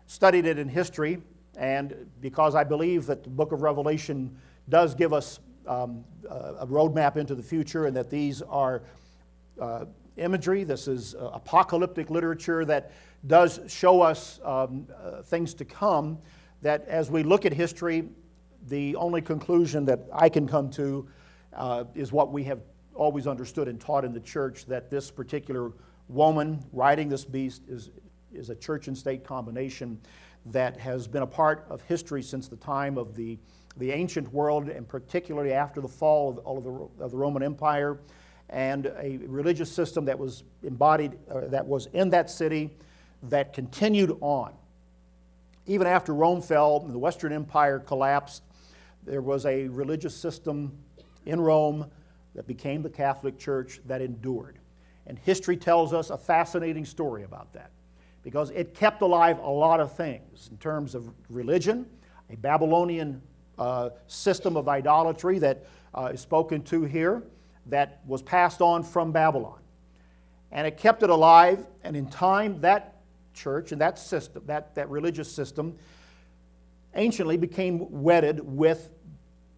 studied it in history, and because I believe that the book of Revelation does give us a roadmap into the future, and that these are imagery, this is apocalyptic literature that does show us things to come, that as we look at history, the only conclusion that I can come to is what we have always understood and taught in the church, that this particular woman riding this beast is a church and state combination that has been a part of history since the time of the ancient world, and particularly after the fall of the Roman Empire, and a religious system that was embodied, that was in that city, that continued on. Even after Rome fell and the Western Empire collapsed, there was a religious system in Rome that became the Catholic Church that endured. And history tells us a fascinating story about that, because it kept alive a lot of things in terms of religion, a Babylonian system of idolatry that is spoken to here, that was passed on from Babylon. And it kept it alive, and in time that church and that system, that religious system, anciently became wedded with,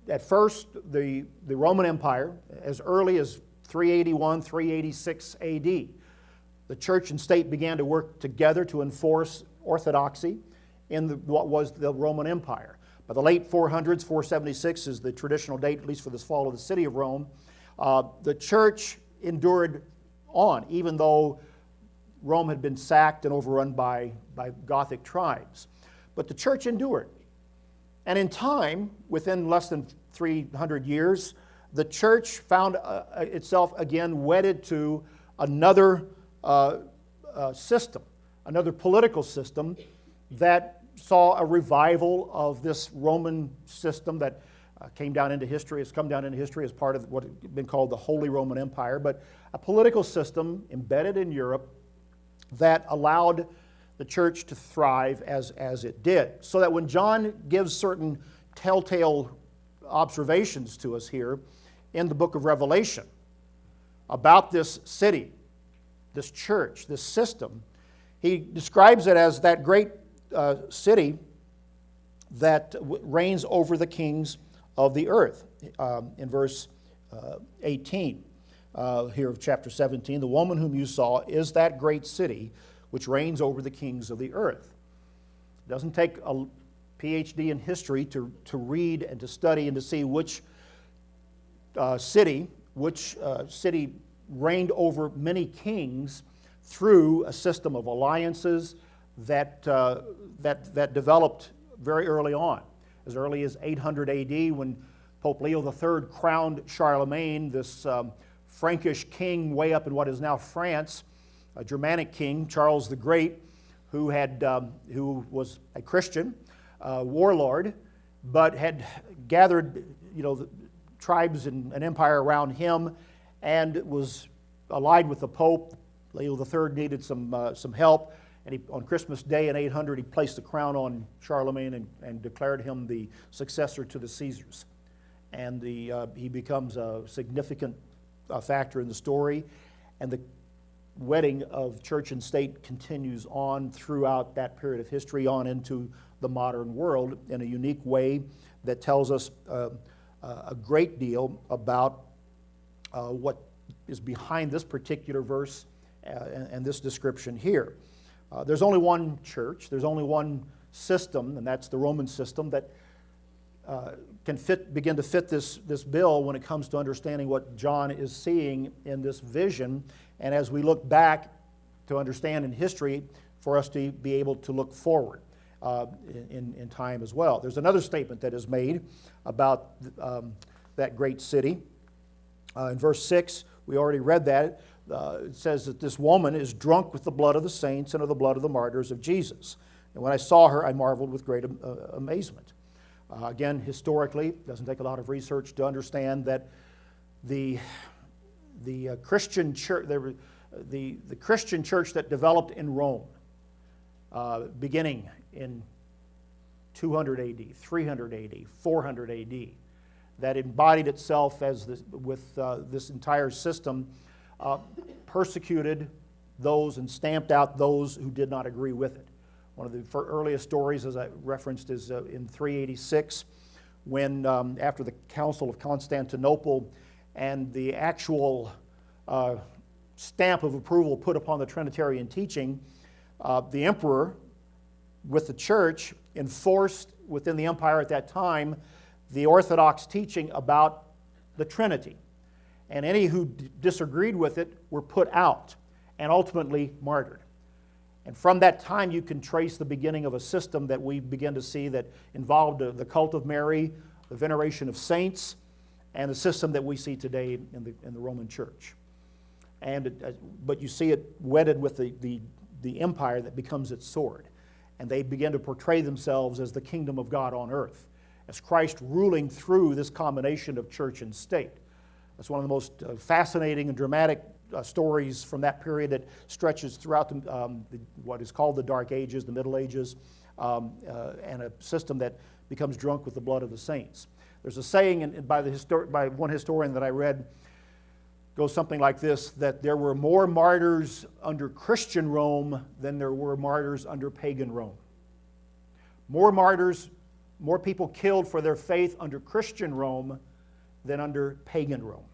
at first, the Roman Empire, as early as 381, 386 AD. The church and state began to work together to enforce orthodoxy in what was the Roman Empire. By the late 400s, 476 is the traditional date, at least for this fall of the city of Rome, the church endured on, even though Rome had been sacked and overrun by Gothic tribes. But the church endured. And in time, within less than 300 years, the church found itself again wedded to another system, another political system that saw a revival of this Roman system that came down into history, has come down into history as part of what has been called the Holy Roman Empire, but a political system embedded in Europe that allowed the church to thrive as it did. So that when John gives certain telltale observations to us here in the book of Revelation about this city, this church, this system, he describes it as that great city that reigns over the kings of the earth. In verse 18 here of chapter 17, the woman whom you saw is that great city which reigns over the kings of the earth. It doesn't take a PhD in history to read and to study and to see which city reigned over many kings through a system of alliances that developed very early on. As early as 800 AD, when Pope Leo III crowned Charlemagne, this Frankish king way up in what is now France, a Germanic king, Charles the Great, who was a Christian warlord, but had gathered the tribes and an empire around him, and was allied with the Pope. Leo III needed some help, and on Christmas Day in 800, he placed the crown on Charlemagne and declared him the successor to the Caesars. And he becomes a significant factor in the story, and the wedding of church and state continues on throughout that period of history on into the modern world in a unique way that tells us a great deal about what is behind this particular verse and this description here. There's only one church, there's only one system, and that's the Roman system that can begin to fit this bill when it comes to understanding what John is seeing in this vision, and as we look back to understand in history, for us to be able to look forward in time as well. There's another statement that is made about that great city. In verse 6, we already read that. It says that this woman is drunk with the blood of the saints and of the blood of the martyrs of Jesus. And when I saw her, I marveled with great amazement. Again, historically, it doesn't take a lot of research to understand that the Christian church, the Christian church that developed in Rome, beginning in 200 AD, 300 AD, 400 AD, that embodied itself with this entire system, persecuted those and stamped out those who did not agree with it. One of the earliest stories, as I referenced, is in 386, when after the Council of Constantinople and the actual stamp of approval put upon the Trinitarian teaching, the emperor, with the church, enforced within the empire at that time the Orthodox teaching about the Trinity. And any who disagreed with it were put out and ultimately martyred. And from that time, you can trace the beginning of a system that we begin to see that involved the cult of Mary, the veneration of saints, and the system that we see today in the Roman Church. But you see it wedded with the empire that becomes its sword. And they begin to portray themselves as the kingdom of God on earth, as Christ ruling through this combination of church and state. It's one of the most fascinating and dramatic stories from that period that stretches throughout what is called the Dark Ages, the Middle Ages, and a system that becomes drunk with the blood of the saints. There's a saying by one historian that I read, goes something like this, that there were more martyrs under Christian Rome than there were martyrs under pagan Rome. More martyrs, more people killed for their faith under Christian Rome than under pagan Rome.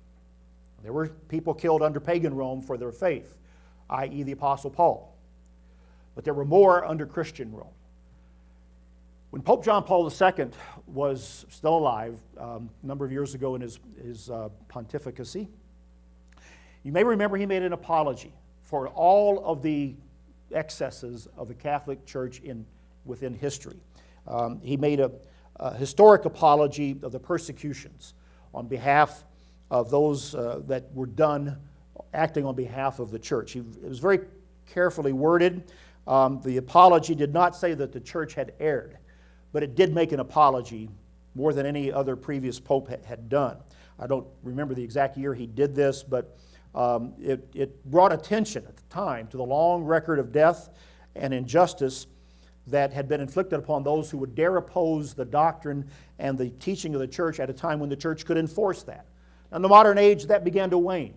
There were people killed under pagan Rome for their faith, i.e. the Apostle Paul. But there were more under Christian Rome. When Pope John Paul II was still alive, a number of years ago in his pontificacy, you may remember he made an apology for all of the excesses of the Catholic Church within history. He made a historic apology of the persecutions on behalf of those that were done acting on behalf of the church. It was very carefully worded. The apology did not say that the church had erred, but it did make an apology more than any other previous pope had done. I don't remember the exact year he did this, but it brought attention at the time to the long record of death and injustice that had been inflicted upon those who would dare oppose the doctrine and the teaching of the church at a time when the church could enforce that. In the modern age, that began to wane.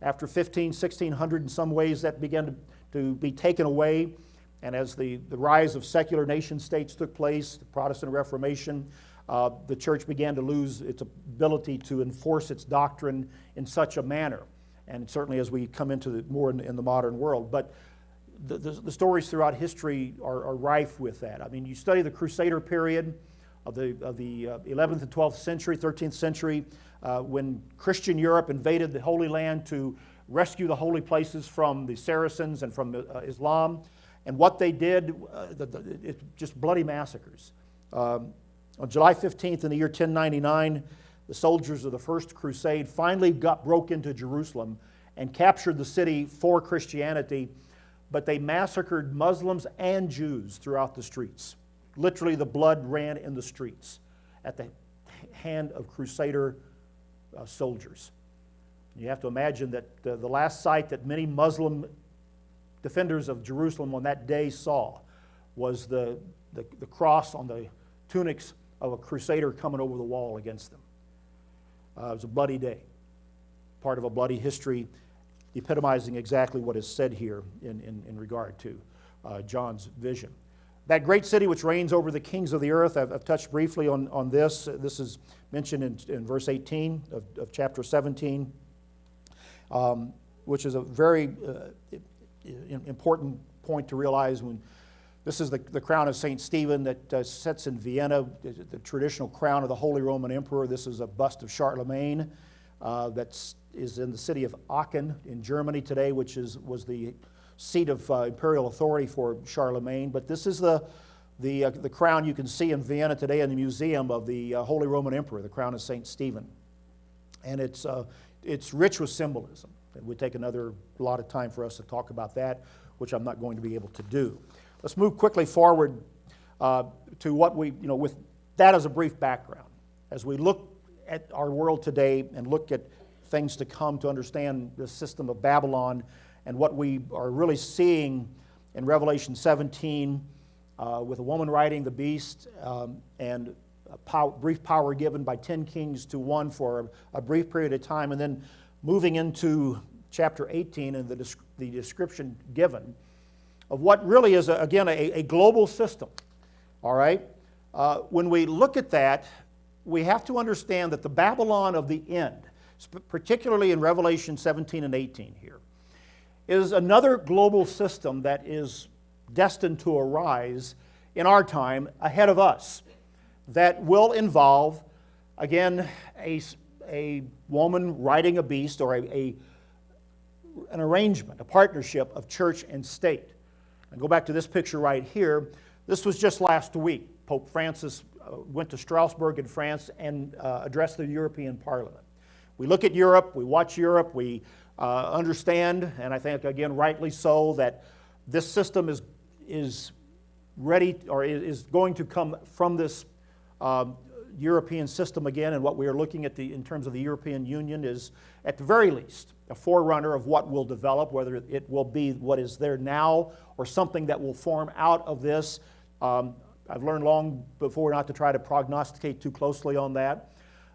After 1600, in some ways, that began to be taken away. And as the rise of secular nation states took place, the Protestant Reformation, the church began to lose its ability to enforce its doctrine in such a manner. And certainly as we come into more in the modern world. But the stories throughout history are rife with that. I mean, you study the Crusader period of the 11th and 12th century, 13th century, when Christian Europe invaded the Holy Land to rescue the holy places from the Saracens and from Islam. And what they did, just bloody massacres. On July 15th in the year 1099, the soldiers of the First Crusade finally broke into Jerusalem and captured the city for Christianity, but they massacred Muslims and Jews throughout the streets. Literally, the blood ran in the streets at the hand of Crusader soldiers. You have to imagine that the last sight that many Muslim defenders of Jerusalem on that day saw was the cross on the tunics of a Crusader coming over the wall against them. It was a bloody day, part of a bloody history, epitomizing exactly what is said here in regard to John's vision. That great city which reigns over the kings of the earth, I've touched briefly on this. This is mentioned in verse 18 of chapter 17, which is a very important point to realize. When this is the crown of St. Stephen that sits in Vienna, the traditional crown of the Holy Roman Emperor. This is a bust of Charlemagne that is in the city of Aachen in Germany today, which was the seat of imperial authority for Charlemagne. But this is the crown you can see in Vienna today in the museum of the Holy Roman Emperor, the crown of St. Stephen. And it's rich with symbolism. It would take a lot of time for us to talk about that, which I'm not going to be able to do. Let's move quickly forward to what with that as a brief background. As we look at our world today and look at things to come to understand the system of Babylon and what we are really seeing in Revelation 17 with a woman riding the beast and brief power given by 10 kings to one for a brief period of time, and then moving into chapter 18 and the description given of what really is, again, a global system. All right? When we look at that, we have to understand that the Babylon of the end, particularly in Revelation 17 and 18 here, is another global system that is destined to arise in our time ahead of us that will involve, again, a woman riding a beast, or an arrangement, a partnership of church and state. And go back to this picture right here. This was just last week. Pope Francis went to Strasbourg in France and addressed the European Parliament. We look at Europe, we watch Europe, we understand, and I think, again, rightly so, that this system is ready, or is going to come from this European system again, and what we are looking at in terms of the European Union is, at the very least, a forerunner of what will develop, whether it will be what is there now or something that will form out of this. I've learned long before not to try to prognosticate too closely on that.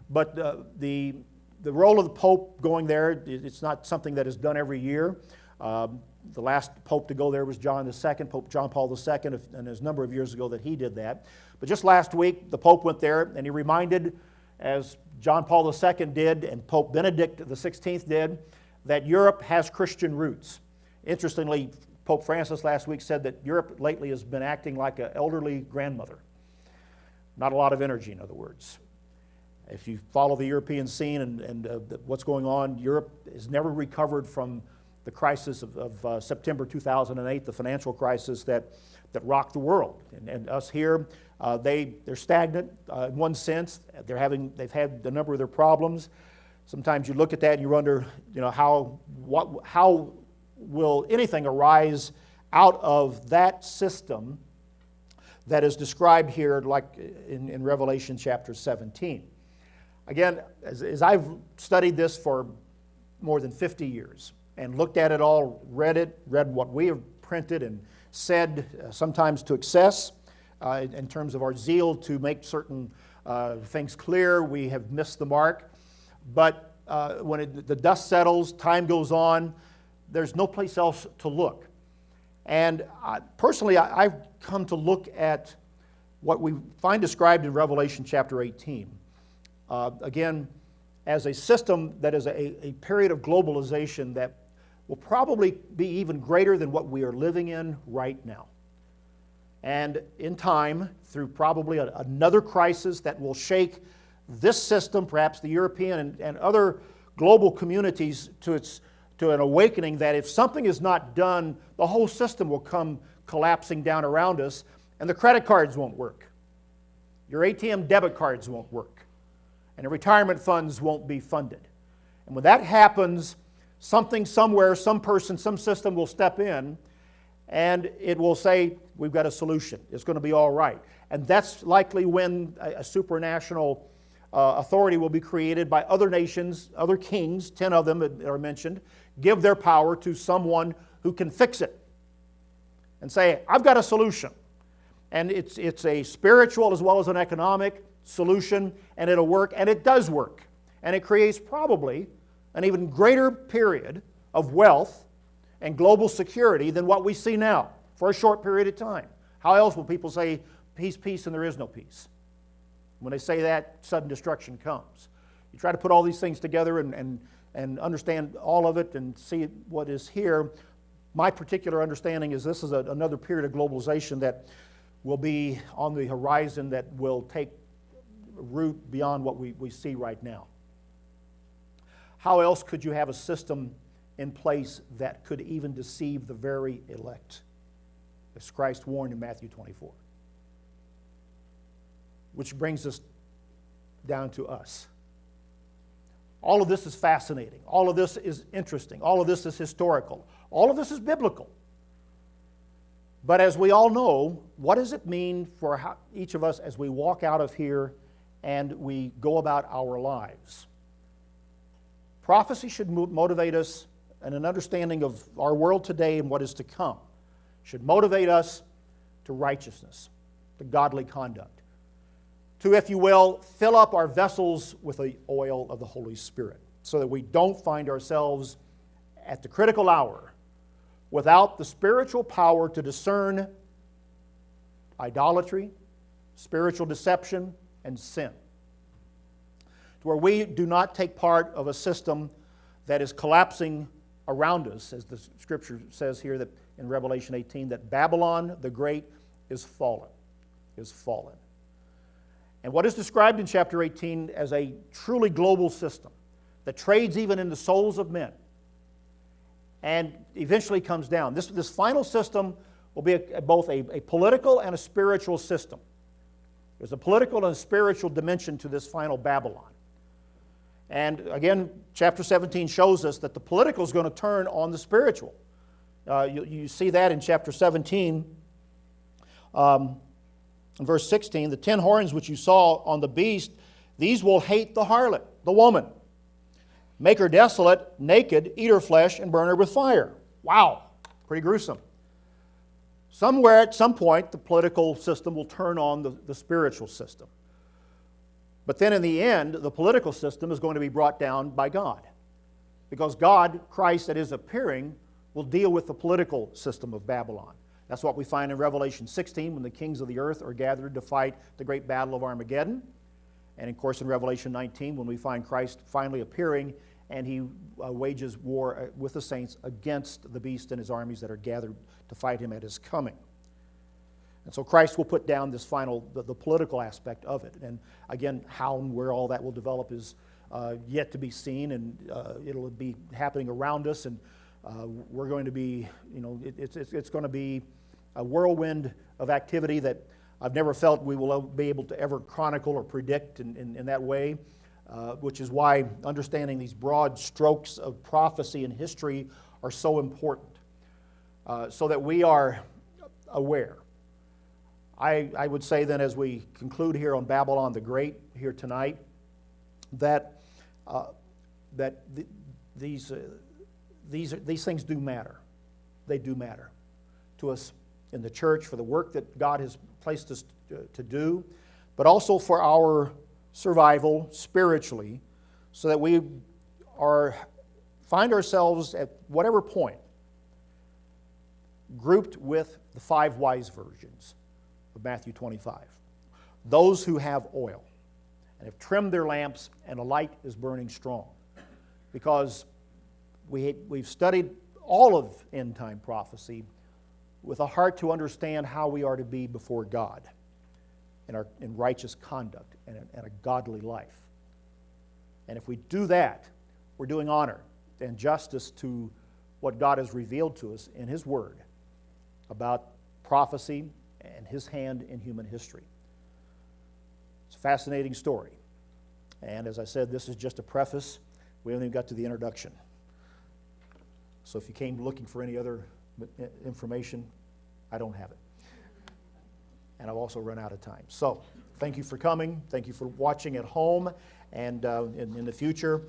But the role of the Pope going there, it's not something that is done every year. The last Pope to go there was John II, Pope John Paul II, and there's a number of years ago that he did that. But just last week, the Pope went there, and he reminded, as John Paul II did and Pope Benedict XVI did, that Europe has Christian roots. Interestingly, Pope Francis last week said that Europe lately has been acting like an elderly grandmother. Not a lot of energy, in other words. If you follow the European scene and what's going on, Europe has never recovered from the crisis of September 2008, the financial crisis that rocked the world. And us here, they're stagnant in one sense. They've had a number of their problems. Sometimes you look at that and you wonder, how will anything arise out of that system that is described here, like in Revelation chapter 17. Again, as I've studied this for more than 50 years and looked at it all, read what we have printed and said, sometimes to excess, in terms of our zeal to make certain things clear, we have missed the mark. But when the dust settles, time goes on, there's no place else to look. And personally, I've come to look at what we find described in Revelation chapter 18. Again, as a system that is a period of globalization that will probably be even greater than what we are living in right now. And in time, through probably another crisis that will shake this system, perhaps the European and other global communities, to an awakening that if something is not done, the whole system will come collapsing down around us, and the credit cards won't work. Your ATM debit cards won't work. And the retirement funds won't be funded. And when that happens, something somewhere, some person, some system will step in, and it will say, we've got a solution. It's going to be all right. And that's likely when a supranational authority will be created by other nations, other kings, 10 of them are mentioned, give their power to someone who can fix it and say, I've got a solution. And it's a spiritual as well as an economic solution, and it'll work, and it does work. And it creates probably an even greater period of wealth and global security than what we see now for a short period of time. How else will people say, peace, peace, and there is no peace? When they say that, sudden destruction comes. You try to put all these things together and understand all of it and see what is here. My particular understanding is this is another period of globalization that will be on the horizon that will take root beyond what we see right now. How else could you have a system in place that could even deceive the very elect, as Christ warned in Matthew 24? Which brings us down to us. All of this is fascinating. All of this is interesting. All of this is historical. All of this is biblical. But as we all know, what does it mean for each of us as we walk out of here and we go about our lives? Prophecy should motivate us in an understanding of our world today and what is to come. Should motivate us to righteousness, to godly conduct, to, if you will, fill up our vessels with the oil of the Holy Spirit so that we don't find ourselves at the critical hour without the spiritual power to discern idolatry, spiritual deception, and sin. To where we do not take part of a system that is collapsing around us, as the Scripture says here that in Revelation 18, that Babylon the Great is fallen, is fallen. And what is described in chapter 18 as a truly global system that trades even in the souls of men and eventually comes down. This final system will be both a political and a spiritual system. There's a political and a spiritual dimension to this final Babylon. And again, chapter 17 shows us that the political is going to turn on the spiritual. You see that in chapter 17. In verse 16, the 10 horns which you saw on the beast, these will hate the harlot, the woman, make her desolate, naked, eat her flesh, and burn her with fire. Wow, pretty gruesome. Somewhere at some point, the political system will turn on the spiritual system. But then in the end, the political system is going to be brought down by God. Because God, Christ that is appearing, will deal with the political system of Babylon. That's what we find in Revelation 16 when the kings of the earth are gathered to fight the great battle of Armageddon. And of course in Revelation 19 when we find Christ finally appearing and he wages war with the saints against the beast and his armies that are gathered to fight him at his coming. And so Christ will put down this final, the political aspect of it. And again, how and where all that will develop is yet to be seen, and it'll be happening around us, and we're going to be, it's going to be a whirlwind of activity that I've never felt we will be able to ever chronicle or predict in that way, which is why understanding these broad strokes of prophecy and history are so important, so that we are aware. I would say then as we conclude here on Babylon the Great here tonight, that these things do matter. They do matter to us in the church for the work that God has placed us to do, but also for our survival spiritually, so that we find ourselves at whatever point grouped with the 5 wise virgins of Matthew 25. Those who have oil and have trimmed their lamps and a light is burning strong. Because we've studied all of end-time prophecy with a heart to understand how we are to be before God in righteous conduct and a godly life. And if we do that, we're doing honor and justice to what God has revealed to us in His Word about prophecy and His hand in human history. It's a fascinating story. And as I said, this is just a preface. We haven't even got to the introduction. So if you came looking for any other information, I don't have it. And I've also run out of time. So thank you for coming. Thank you for watching at home. And in the future,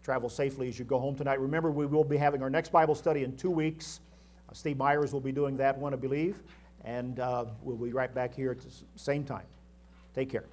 travel safely as you go home tonight. Remember, we will be having our next Bible study in 2 weeks. Steve Myers will be doing that one, I believe. And we'll be right back here at the same time. Take care.